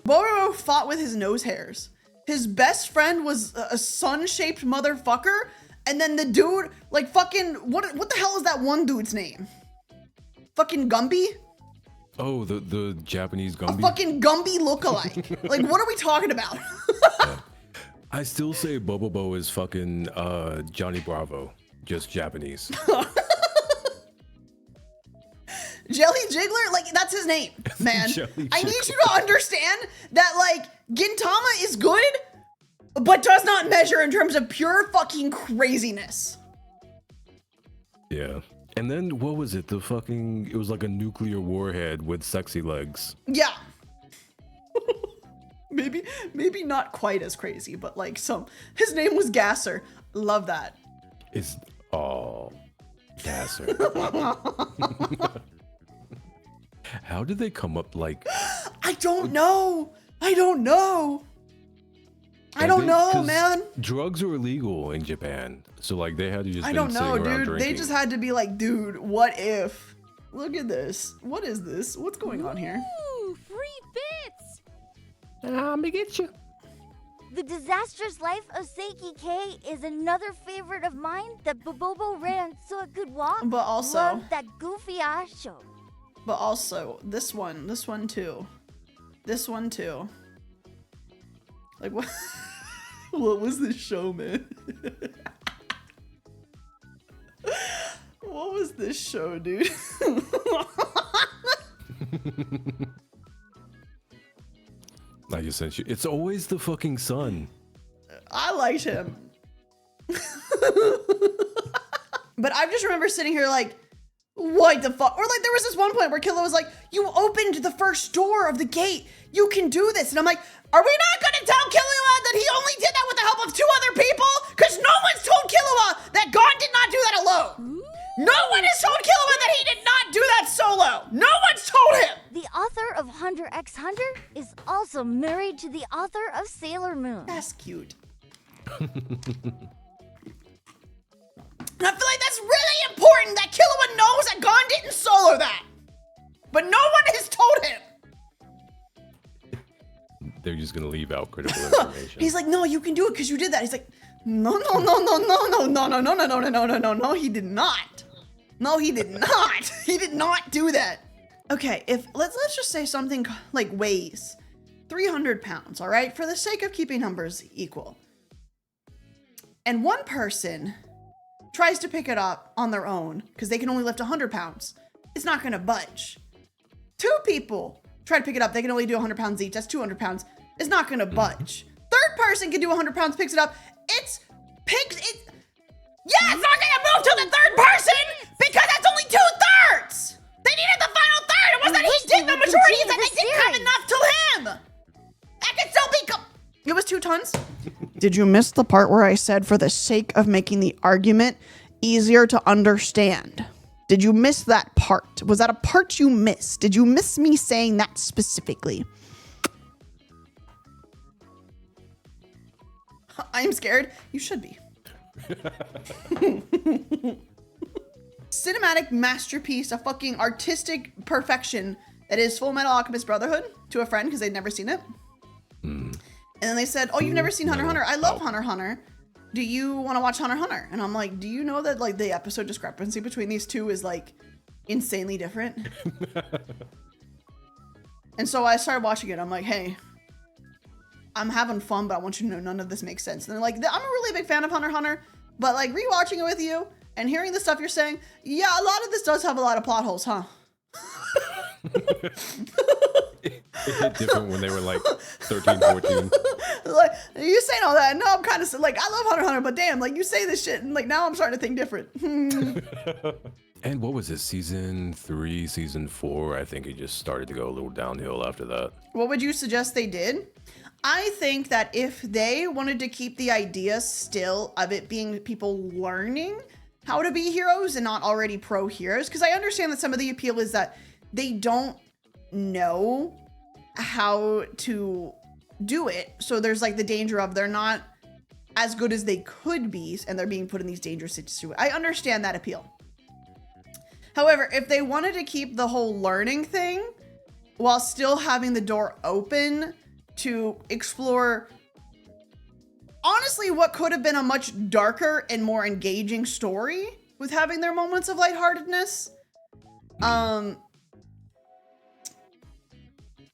Bobobo fought with his nose hairs. His best friend was a sun-shaped motherfucker. And then the dude, like fucking, what the hell is that one dude's name? Fucking Gumby? Oh, the Japanese A Gumby? fucking Gumby lookalike. Like, what are we talking about? I still say Bobobo is fucking Johnny Bravo, just Japanese. Jelly Jiggler? Like, that's his name, man. Jelly I need Jiggler. you to understand that, like, Gintama is good, but does not measure in terms of pure fucking craziness. Yeah. And then what was it? It was like a nuclear warhead with sexy legs. Yeah. maybe not quite as crazy, but like his name was Gasser. Love that. Gasser. How did they come up like? I don't know, man. Drugs are illegal in Japan, so like they had to just. I don't know, dude. Drinking. They just had to be like, dude, what if? Look at this. What is this? What's going on here? Ooh, free bits! Let me get you. The Disastrous Life of Seiki K is another favorite of mine that Bobobo ran so it could walk. But also, Love that goofy ass show. But also, this one too. Like, what? What was this show, man? What was this show, dude? I just sent you. It's always the fucking sun. I liked him. But I just remember sitting here like, what the fuck? Or like there was this one point where Killa was like, you opened the first door of the gate. You can do this. And I'm like, are we not gonna tell Killua that he only did that with the help of 2 other people? Because no one's told Killua that God did not do that alone. No one has told Killua that he did not do that solo. No one's told him. The author of Hunter x Hunter is also married to the author of Sailor Moon. That's cute. And I feel like that's really important that Killua knows that Gon didn't solo that. But no one has told him. They're just gonna leave out critical information. He's like, no, you can do it because you did that. He's like, no, he did not. No, he did not. He did not do that. Okay, let's just say something like weighs 300 pounds, all right? For the sake of keeping numbers equal. And one person tries to pick it up on their own because they can only lift 100 pounds. It's not gonna budge. 2 people try to pick it up. They can only do 100 pounds each. That's 200 pounds. It's not gonna budge. Third person can do 100 pounds, picks it up. It's not gonna move to the third person because that's only 2/3. They needed the final third. It wasn't that he did the majority. It's that they didn't have enough to him. That could still be. It was 2 tons. Did you miss the part where I said for the sake of making the argument easier to understand? Did you miss that part? Was that a part you missed? Did you miss me saying that specifically? I'm scared. You should be. cinematic masterpiece, a fucking artistic perfection that is Full Metal Alchemist Brotherhood to a friend because they'd never seen it. And then they said, "Oh, you've never seen Hunter x Hunter? I love Hunter x Hunter. Do you want to watch Hunter x Hunter?" And I'm like, "Do you know that like the episode discrepancy between these two is like insanely different?" And so I started watching it. I'm like, "Hey, I'm having fun, but I want you to know none of this makes sense." And they're like, "I'm a really big fan of Hunter x Hunter, but like rewatching it with you and hearing the stuff you're saying, yeah, a lot of this does have a lot of plot holes, huh?" It hit different when they were like 13, 14. Like, you saying all that? No, I'm kind of like, I love Hunter x Hunter, but damn, like you say this shit, and like now I'm starting to think different. And what was it? Season 3, season 4? I think it just started to go a little downhill after that. What would you suggest they did? I think that if they wanted to keep the idea still of it being people learning how to be heroes and not already pro heroes, because I understand that some of the appeal is that they don't know how to do it. So there's like the danger of they're not as good as they could be and they're being put in these dangerous situations. I understand that appeal. However, if they wanted to keep the whole learning thing while still having the door open to explore honestly what could have been a much darker and more engaging story with having their moments of lightheartedness,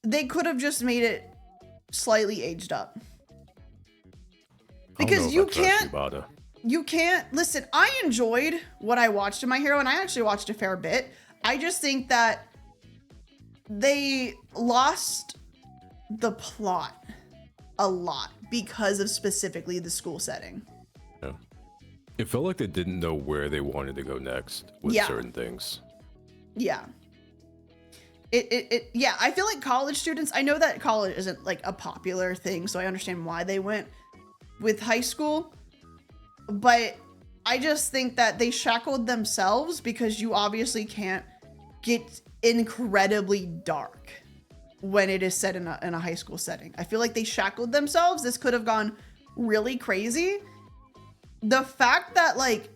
they could have just made it slightly aged up. Because you can't listen. I enjoyed what I watched in My Hero, and I actually watched a fair bit. I just think that they lost the plot a lot because of specifically the school setting. Yeah. It felt like they didn't know where they wanted to go next with certain things. Yeah. Yeah, I feel like college students, I know that college isn't like a popular thing, so I understand why they went with high school, but I just think that they shackled themselves because you obviously can't get incredibly dark when it is set in a high school setting. I feel like they shackled themselves. This could have gone really crazy. The fact that like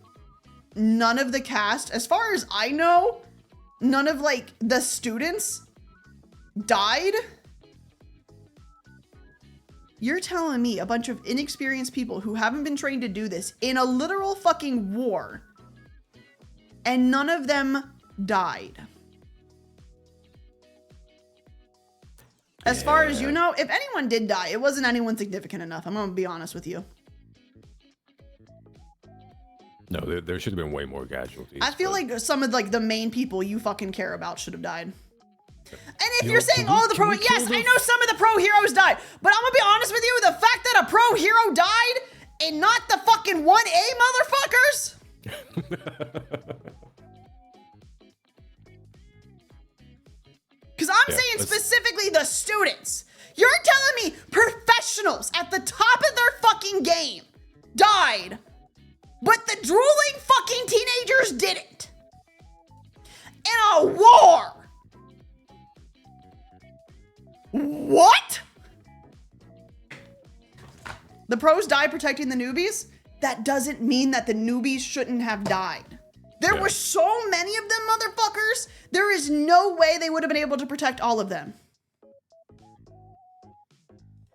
none of the cast, as far as I know, none of like the students died. You're telling me a bunch of inexperienced people who haven't been trained to do this in a literal fucking war and none of them died. As far as you know, if anyone did die, it wasn't anyone significant enough. I'm gonna be honest with you. No, there should have been way more casualties. I feel like some of like the main people you fucking care about should have died. And if you're saying, oh, the pro, yes, I know some of the pro heroes died, but I'm gonna be honest with you, the fact that a pro hero died and not the fucking 1A motherfuckers. Because I'm saying specifically the students. You're telling me professionals at the top of their fucking game died, but the drooling fucking teenagers didn't. In a war. What? The pros died protecting the newbies? That doesn't mean that the newbies shouldn't have died. There were so many of them motherfuckers, there is no way they would have been able to protect all of them.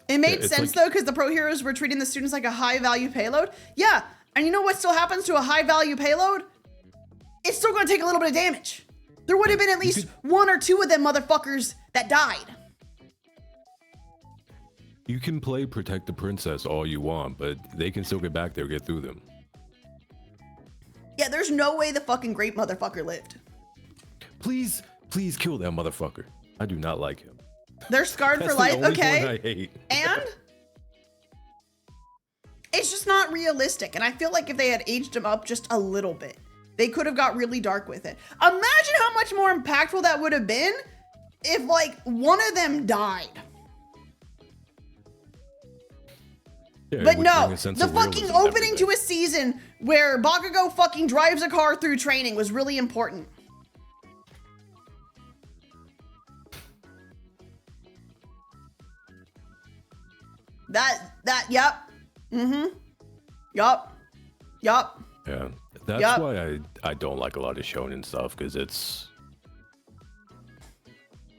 It made sense though, because the pro heroes were treating the students like a high value payload. Yeah, and you know what still happens to a high value payload? It's still gonna take a little bit of damage. There would have been at least one or two of them motherfuckers that died. You can play Protect the Princess all you want, but they can still get back there, get through them. Yeah, there's no way the fucking great motherfucker lived. Please kill that motherfucker. I do not like him. They're scarred That's for life. the only Okay. one I hate. And it's just not realistic. And I feel like if they had aged him up just a little bit, they could have got really dark with it. Imagine how much more impactful that would have been if like one of them died. Yeah, But no, the fucking opening to a season where Bakugo fucking drives a car through training was really important. Yep. Yeah, that's Yup. why I don't like a lot of shonen stuff, because it's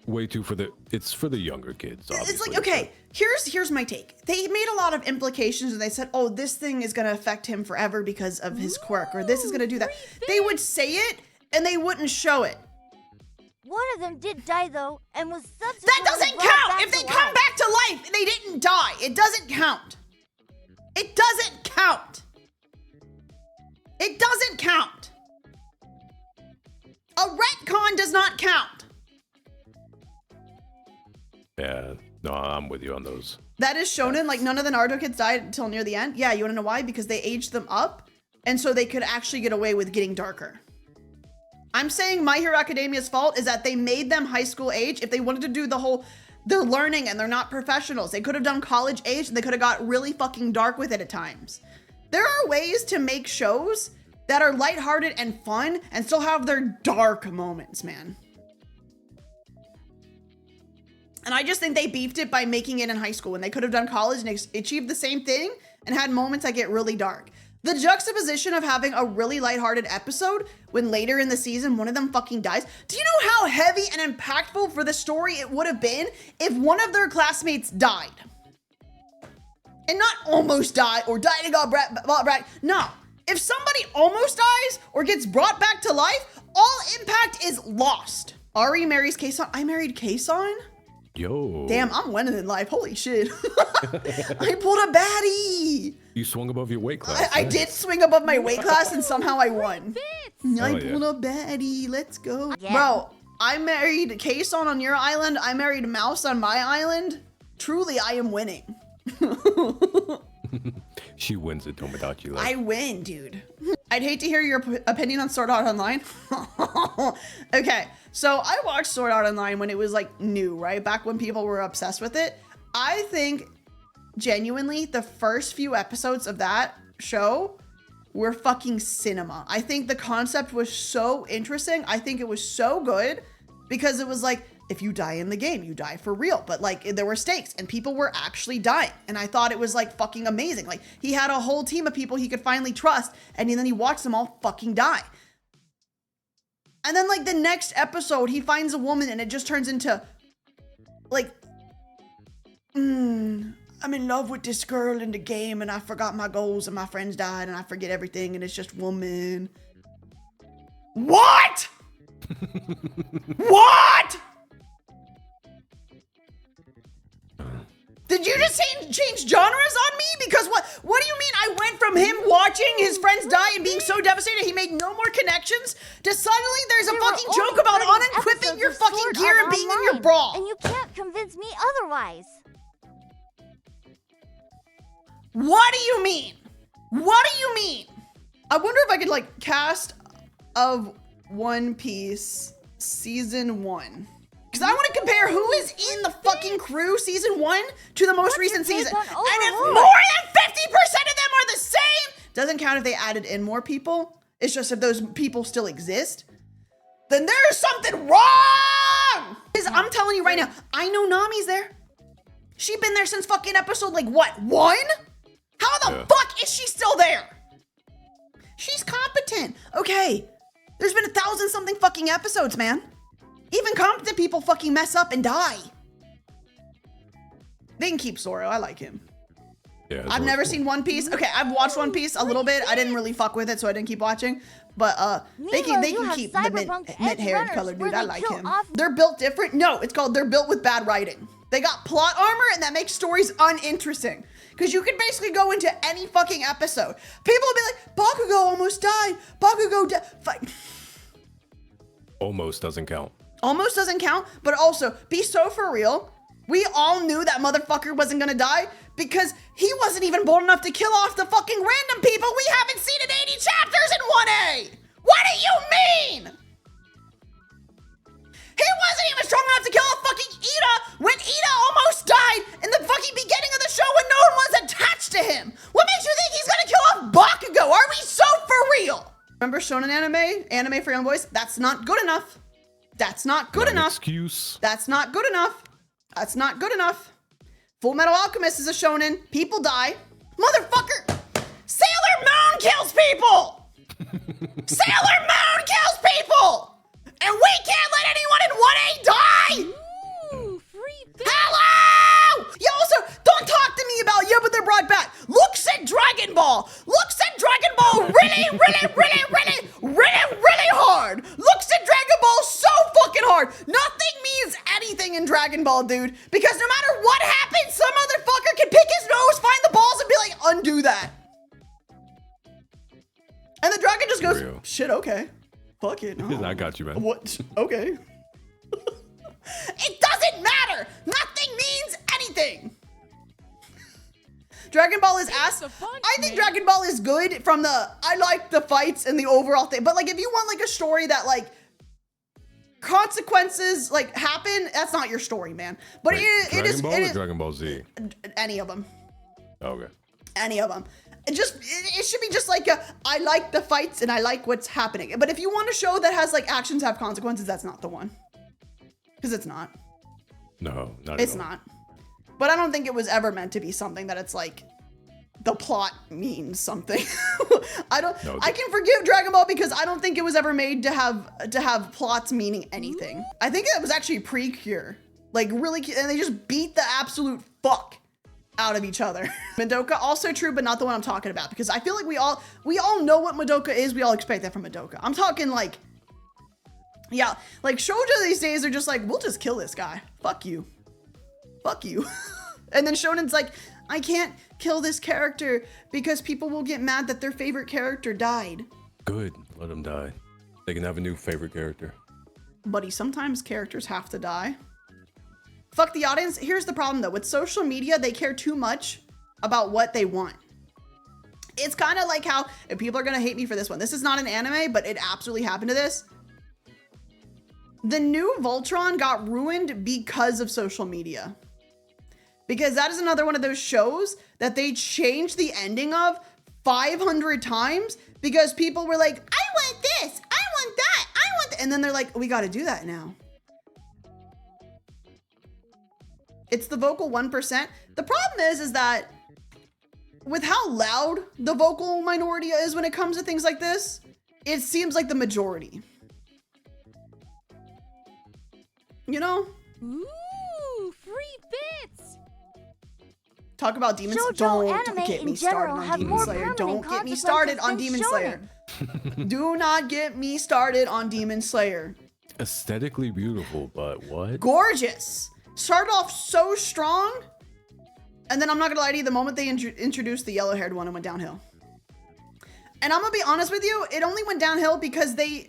way too it's for the younger kids. It's Obviously. like, okay, here's my take. They made a lot of implications and they said, oh, this thing is going to affect him forever because of his quirk, or this is going to do that. They would say it and they wouldn't show it. One of them did die though, and was subsequently That doesn't brought count. back If they to come life. back to life and they didn't die, it doesn't count. It doesn't count. It doesn't count. A retcon does not count. Yeah, no, I'm with you on those. That is shonen. Like, none of the Naruto kids died until near the end. Yeah, you want to know why? Because they aged them up, and so they could actually get away with getting darker. I'm saying My Hero Academia's fault is that they made them high school age. If they wanted to do the whole, they're learning and they're not professionals, they could have done college age and they could have got really fucking dark with it at times. There are ways to make shows that are lighthearted and fun and still have their dark moments, man. And I just think they beefed it by making it in high school when they could have done college and achieved the same thing and had moments that get really dark. The juxtaposition of having a really lighthearted episode when later in the season one of them fucking dies. Do you know how heavy and impactful for the story it would have been if one of their classmates died? And not almost died or died and got brought back. No. If somebody almost dies or gets brought back to life, all impact is lost. Ari marries Kason. I married Kason? Yo. Damn, I'm winning in life. Holy shit. I pulled a baddie. You swung above your weight class. I did swing above my weight class and somehow I won. I Oh, yeah. pulled a baddie. Let's go. Yeah. Bro, I married Kason on your island. I married Mouse on my island. Truly, I am winning. She wins at Tomodachi Life. I win, dude. I'd hate to hear your opinion on Sword Art Online. Okay, so I watched Sword Art Online when it was like new, right? Back when people were obsessed with it. I think genuinely the first few episodes of that show were fucking cinema. I think the concept was so interesting. I think it was so good because it was like, if you die in the game, you die for real. But like there were stakes and people were actually dying. And I thought it was like fucking amazing. Like he had a whole team of people he could finally trust. And then he watched them all fucking die. And then like the next episode, he finds a woman and it just turns into like, I'm in love with this girl in the game and I forgot my goals and my friends died and I forget everything and it's just woman. What? What? Did you just change genres on me? Because what do you mean I went from him watching his friends die and being so devastated he made no more connections to suddenly there's a There fucking were joke only about 30 unequipping episodes your of fucking Sword gear Art and being in your Online, bra. And you can't convince me otherwise. What do you mean? What do you mean? I wonder if I could like cast of One Piece season 1. Because I want to compare who is in the fucking crew season 1 to the most What's your recent take season. on And if Overlord? more than 50% of them are the same, doesn't count if they added in more people. It's just if those people still exist, then there's something wrong. 'Cause I'm telling you right now, I know Nami's there. She's been there since fucking episode like what, 1? How the Yeah. fuck is she still there? She's competent. Okay. There's been 1,000 something fucking episodes, man. Even competent people fucking mess up and die. They can keep Zoro. I like him. Yeah, I've Zoro's never cool. seen One Piece. Okay, I've watched One Piece a little bit. I didn't really fuck with it, so I didn't keep watching. But they Meanwhile, can you have keep the Cyberpunk Edge mint-haired Runners color where dude. I they like kill him. off- They're built different. No, it's called they're built with bad writing. They got plot armor, and that makes stories uninteresting. Because you can basically go into any fucking episode. People will be like, Bakugo almost died. Bakugo died. Almost doesn't count. Almost doesn't count, but also be so for real. We all knew that motherfucker wasn't gonna die because he wasn't even bold enough to kill off the fucking random people we haven't seen in 80 chapters in 1A. What do you mean? He wasn't even strong enough to kill off fucking Ida when Ida almost died in the fucking beginning of the show when no one was attached to him. What makes you think he's gonna kill off Bakugo? Are we so for real? Remember Shonen anime for young boys? That's not good enough. That's not good Not an enough. excuse. That's not good enough. That's not good enough. Full Metal Alchemist is a shonen. People die. Motherfucker! Sailor Moon kills people! Sailor Moon kills people! And we can't let anyone in 1A die! Ooh, free bit. Hello! Yeah, also, don't talk to me about, yeah, but they're brought back. Looks at Dragon Ball. Looks at Dragon Ball really hard. Looks at Dragon Ball so fucking hard. Nothing means anything in Dragon Ball, dude. Because no matter what happens, some motherfucker can pick his nose, find the balls, and be like, undo that. And the dragon just goes, Real. shit, okay. Fuck it. No. I got you, man. What? Okay. It doesn't matter. Nothing means anything. Dragon Ball is ass. a punch, I think man. Dragon Ball is good from the, I like the fights and the overall thing. But like, if you want like a story that like consequences like happen, that's not your story, man. But Wait, it is, Dragon Ball it or is Dragon Ball Z? any of them. Okay. Any of them. It should be just like I like the fights and I like what's happening. But if you want a show that has like actions have consequences, that's not the one. Because it's not. No, not It's at all. not. But I don't think it was ever meant to be something that it's like the plot means something. No, I can forgive Dragon Ball because I don't think it was ever made to have plots meaning anything. I think it was actually pre-Cure. Like really, and they just beat the absolute fuck out of each other. Madoka, also true, but not the one I'm talking about, because I feel like we all know what Madoka is. We all expect that from Madoka. I'm talking like, yeah, like shoujo these days are just like, we'll just kill this guy. Fuck you. Fuck you. And then Shonen's like, I can't kill this character because people will get mad that their favorite character died. Good. Let them die. They can have a new favorite character. Buddy, sometimes characters have to die. Fuck the audience. Here's the problem though. With social media, they care too much about what they want. It's kind of like how, and people are going to hate me for this one. This is not an anime, but it absolutely happened to this. The new Voltron got ruined because of social media. Because that is another one of those shows that they changed the ending of 500 times because people were like, I want this, I want that, I want that. And then they're like, we got to do that now. It's the vocal 1%. The problem is that with how loud the vocal minority is when it comes to things like this, it seems like the majority. You know? Ooh, free bits. Talk about Demon Slayer. Shoujo Don't anime get in me started general on have Demon more Slayer. permanent Don't get me started on consequences Demon than Slayer. Do not get me started on Demon Slayer. Aesthetically beautiful, but what? Gorgeous. Started off so strong. And then I'm not gonna lie to you, the moment they introduced the yellow-haired one, it went downhill. And I'm gonna be honest with you, it only went downhill because there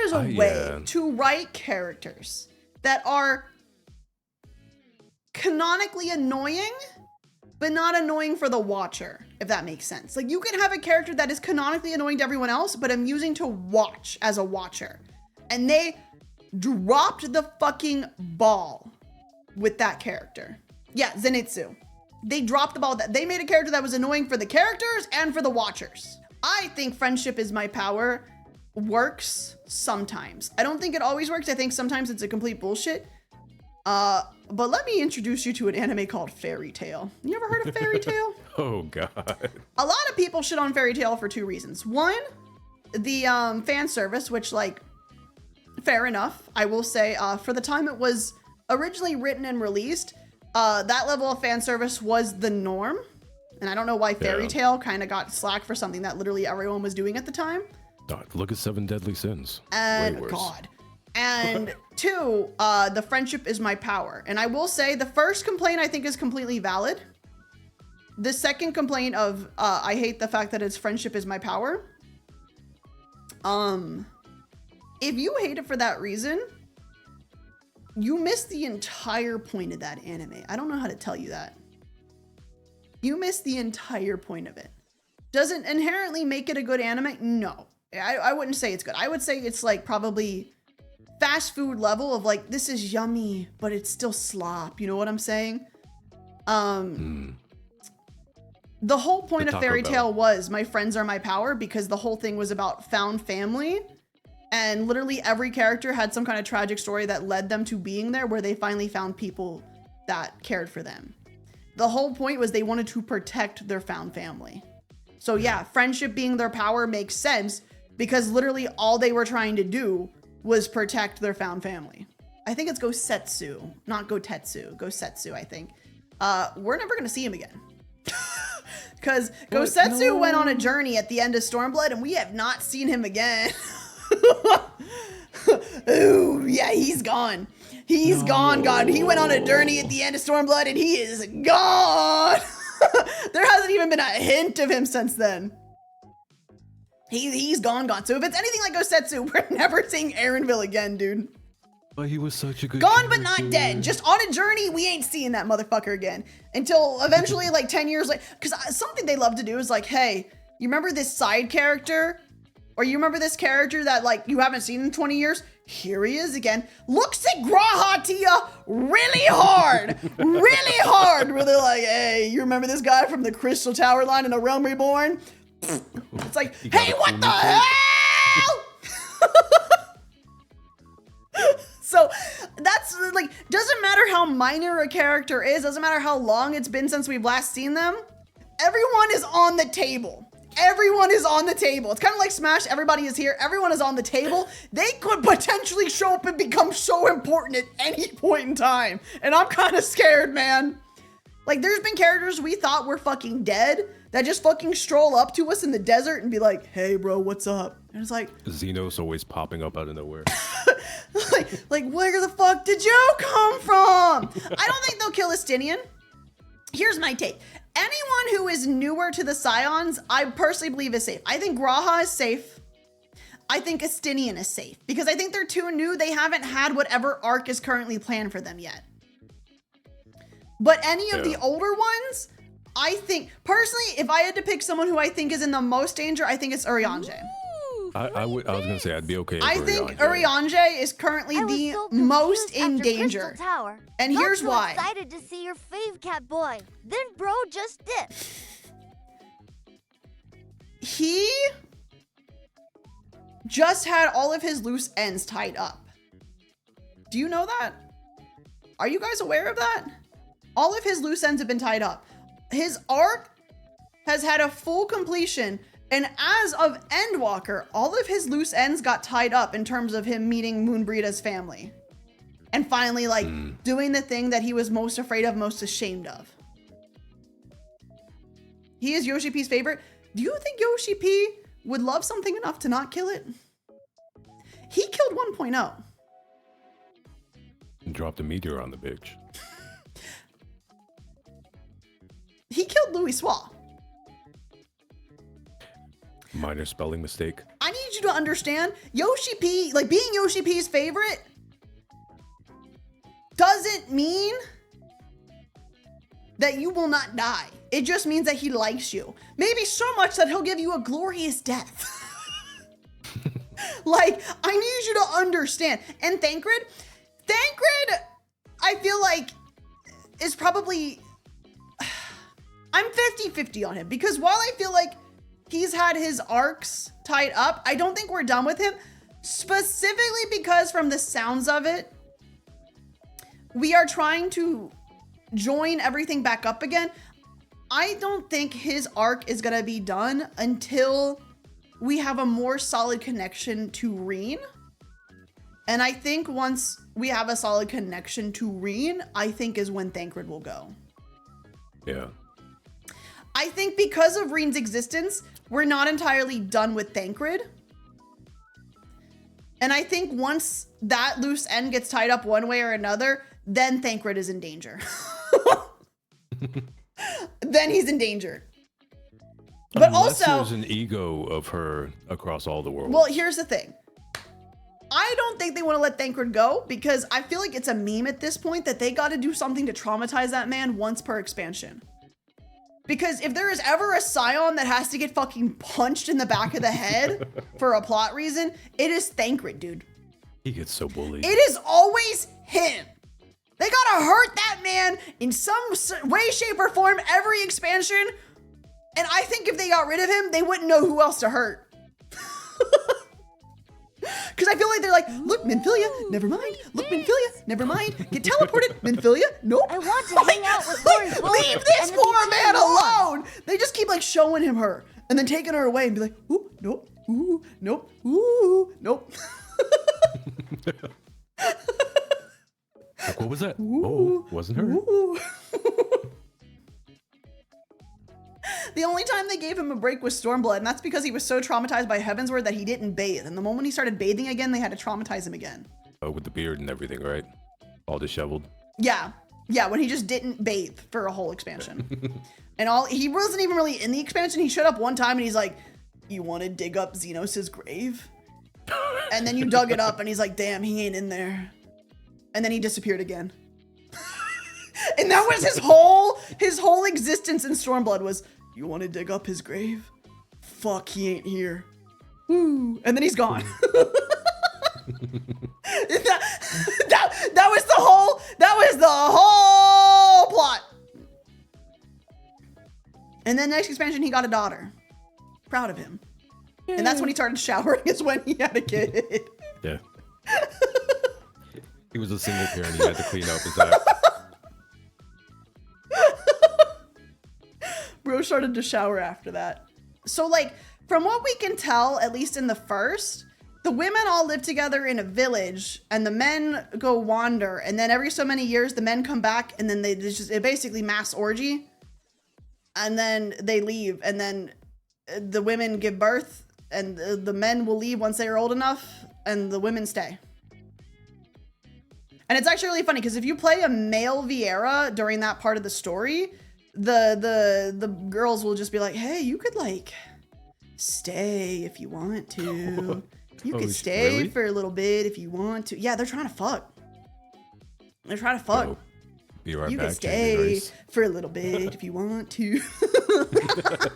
is a way to write characters that are canonically annoying, but not annoying for the watcher, if that makes sense. Like you can have a character that is canonically annoying to everyone else, but amusing to watch as a watcher. And they dropped the fucking ball with that character. Yeah, Zenitsu. They dropped the ball. They made a character that was annoying for the characters and for the watchers. I think Friendship is My Power works sometimes. I don't think it always works. I think sometimes it's a complete bullshit. But let me introduce you to an anime called Fairy Tail. You ever heard of Fairy Tail? Oh, God. A lot of people shit on Fairy Tail for two reasons. One, the fan service, which like, fair enough. I will say for the time it was originally written and released, that level of fan service was the norm. And I don't know why Fairy Tail kind of got slack for something that literally everyone was doing at the time. Look at Seven Deadly Sins. And Way worse. God. And two, the Friendship is My Power. And I will say the first complaint I think is completely valid. The second complaint of I hate the fact that it's Friendship is My Power. If you hate it for that reason, you missed the entire point of that anime. I don't know how to tell you that. You missed the entire point of it. Does it inherently make it a good anime? No. I wouldn't say it's good. I would say it's like probably fast food level of like, this is yummy, but it's still slop. You know what I'm saying? The whole point of Fairy Tail was My Friends Are My Power because the whole thing was about found family. And literally every character had some kind of tragic story that led them to being there where they finally found people that cared for them. The whole point was they wanted to protect their found family. So yeah, friendship being their power makes sense because literally all they were trying to do was protect their found family. I think it's Gosetsu, not Gotetsu. Gosetsu, I think. We're never gonna see him again. Because Gosetsu went on a journey at the end of Stormblood and we have not seen him again. Ooh, yeah, he's gone. He's gone. He went on a journey at the end of Stormblood and he is gone. There hasn't even been a hint of him since then. He's gone. So if it's anything like Gosetsu, we're never seeing Aaronville again, dude. But he was such a good Gone but character. not dead. Just on a journey, we ain't seeing that motherfucker again. Until eventually, like 10 years later. Because something they love to do is like, hey, you remember this side character? Or you remember this character that like you haven't seen in 20 years? Here he is again. Looks at Graha Tia really hard. Really hard. Where they're like, hey, you remember this guy from the Crystal Tower line in The Realm Reborn? It's like, hey, what the hell? So that's like, doesn't matter how minor a character is, doesn't matter how long it's been since we've last seen them. Everyone is on the table. Everyone is on the table. It's kind of like Smash. Everybody is here. Everyone is on the table. They could potentially show up and become so important at any point in time. And I'm kind of scared, man. Like, there's been characters we thought were fucking dead that just fucking stroll up to us in the desert and be like, hey, bro, what's up? And it's like... Xeno's always popping up out of nowhere. like, where the fuck did you come from? I don't think they'll kill Estinian. Here's my take. Anyone who is newer to the Scions, I personally believe is safe. I think Graha is safe. I think Estinian is safe because I think they're too new. They haven't had whatever arc is currently planned for them yet. But any of the older ones, I think, personally, if I had to pick someone who I think is in the most danger, I think it's Urianger. I was gonna say I'd be okay with I think Urianger is currently the most in danger. Tower. And here's why. Excited to see your fave cat boy. Then bro just did. He just had all of his loose ends tied up. Do you know that? Are you guys aware of that? All of his loose ends have been tied up. His arc has had a full completion. And as of Endwalker, all of his loose ends got tied up in terms of him meeting Moonbreeda's family. And finally, like, doing the thing that he was most afraid of, most ashamed of. He is Yoshi P's favorite. Do you think Yoshi P would love something enough to not kill it? He killed 1.0. And dropped a meteor on the bitch. He killed Louis Swa. Minor spelling mistake. I need you to understand, Yoshi P, like being Yoshi P's favorite doesn't mean that you will not die. It just means that he likes you. Maybe so much that he'll give you a glorious death. Like, I need you to understand. And Thancred, I feel like is probably, I'm 50-50 on him because while I feel like he's had his arcs tied up, I don't think we're done with him, specifically because from the sounds of it, we are trying to join everything back up again. I don't think his arc is gonna be done until we have a more solid connection to Reen. And I think once we have a solid connection to Reen, I think is when Thancred will go. Yeah. I think because of Reen's existence, we're not entirely done with Thancred. And I think once that loose end gets tied up one way or another, then Thancred is in danger. Then he's in danger. But Unless also, there's an ego of her across all the world. well, here's the thing. I don't think they want to let Thancred go because I feel like it's a meme at this point that they got to do something to traumatize that man once per expansion. Because if there is ever a Scion that has to get fucking punched in the back of the head for a plot reason, it is Thancred, dude. He gets so bullied. It is always him. They gotta hurt that man in some way, shape, or form every expansion. And I think if they got rid of him, they wouldn't know who else to hurt. Because I feel like they're like, look, Minfilia, never mind. Look, Minfilia, never mind. Get teleported, Minfilia, nope. I want to hang out with Lori Bones Leave this and the poor man BT1. alone. They just keep like showing him her and then taking her away and be like, ooh, nope, ooh, nope, ooh, nope. Like, what was that? Ooh, Oh, wasn't her? ooh. The only time they gave him a break was Stormblood, and that's because he was so traumatized by Heavensward that he didn't bathe. And the moment he started bathing again, they had to traumatize him again. Oh, with the beard and everything, right? All disheveled. Yeah. Yeah, when he just didn't bathe for a whole expansion. And he wasn't even really in the expansion. He showed up one time and he's like, you want to dig up Xenos' grave? And then you dug it up and he's like, damn, he ain't in there. And then he disappeared again. And that was his whole existence in Stormblood was, you want to dig up his grave? Fuck, he ain't here. Woo. And then he's gone. that was the whole plot. And then next expansion, he got a daughter. Proud of him. And that's when he started showering, is when he had a kid. Yeah. He was a single parent. He had to clean up his act. Bro started to shower after that. So like, from what we can tell, at least in the first, the women all live together in a village and the men go wander. And then every so many years, the men come back and then they basically mass orgy. And then they leave. And then the women give birth and the men will leave once they are old enough and the women stay. And it's actually really funny because if you play a male Vieira during that part of the story, the girls will just be like, hey, you could like stay if you want to. You could stay really? for a little bit if you want to. Yeah, they're trying to fuck. They're trying to fuck. Oh, be right You back, can stay January's. for a little bit if you want to. Final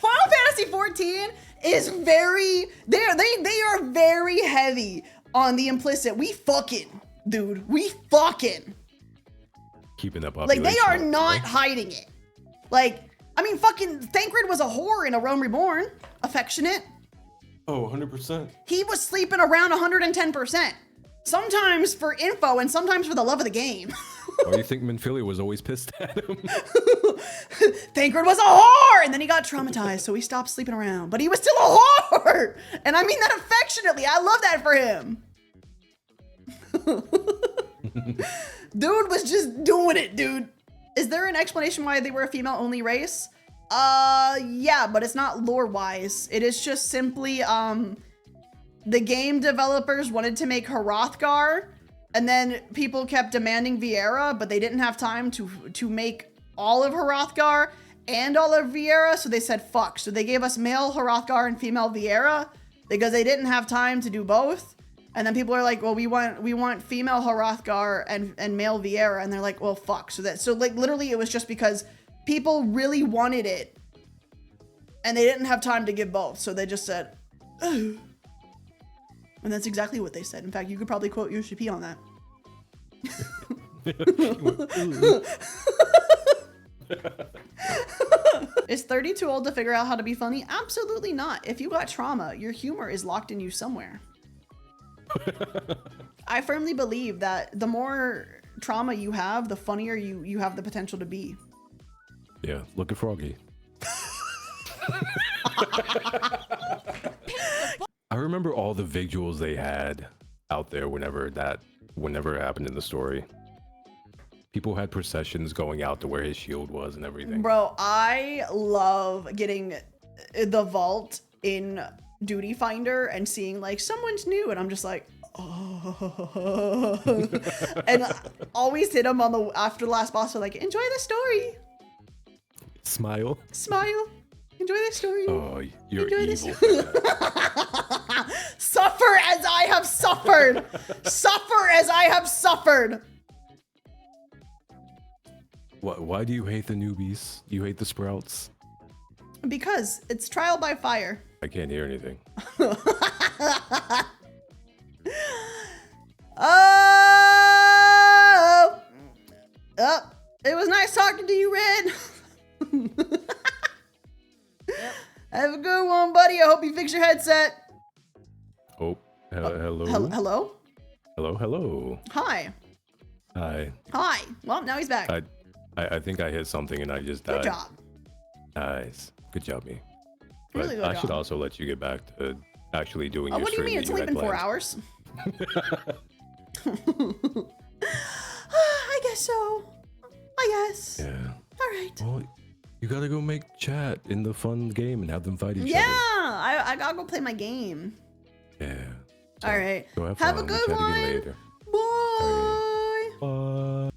Fantasy 14 is very, they are very heavy on the implicit. We fucking, dude, we fucking. Keeping that Like, they are population up, not you know? hiding it. Like, I mean, fucking Thancred was a whore in A Realm Reborn. Affectionate. Oh, 100%. He was sleeping around 110%. Sometimes for info and sometimes for the love of the game. Why do you think Minfilia was always pissed at him? Thancred was a whore! And then he got traumatized, so he stopped sleeping around. But he was still a whore! And I mean that affectionately. I love that for him. Dude was just doing it, dude. Is there an explanation why they were a female-only race? Yeah, but it's not lore-wise. It is just simply, the game developers wanted to make Hrothgar, and then people kept demanding Vieira, but they didn't have time to make all of Hrothgar and all of Vieira, so they said fuck. So they gave us male Hrothgar and female Vieira because they didn't have time to do both. And then people are like, well, we want female Hrothgar and male Vieira, and they're like, well, fuck. So like literally it was just because people really wanted it and they didn't have time to give both. So they just said, ugh. And that's exactly what they said. In fact, you could probably quote Yoshi P on that. Is 30 too old to figure out how to be funny? Absolutely not. If you got trauma, your humor is locked in you somewhere. I firmly believe that the more trauma you have, the funnier you have the potential to be. Yeah, look at Froggy. I remember all the visuals they had out there whenever it happened in the story. People had processions going out to where his shield was and everything. Bro, I love getting the vault in Duty Finder and seeing like someone's new and I'm just like, oh. And always hit them on after the last boss, so like, enjoy the story. Smile. Smile. Enjoy the story. Oh, you're Enjoy evil. Suffer as I have suffered. Suffer as I have suffered. Why do you hate the newbies? You hate the sprouts? Because it's trial by fire. I can't hear anything. Oh, it was nice talking to you, Red. Have a good one, buddy. I hope you fix your headset. Oh, hello. Hello? Hello. Hi. Hi. Hi. Well, now he's back. I think I hit something and I just died. Good job. Nice. Good job, me. Really But go I should dumb. also let you get back to actually doing Oh, your what do you stream mean? that It's only had been 4 planned. hours. I guess so. I guess. Yeah. All right. Well, you gotta go make chat in the fun game and have them fight each Yeah, other. I gotta go play my game. Yeah. All right. Go have Have a fun. We'll good chat again one. later.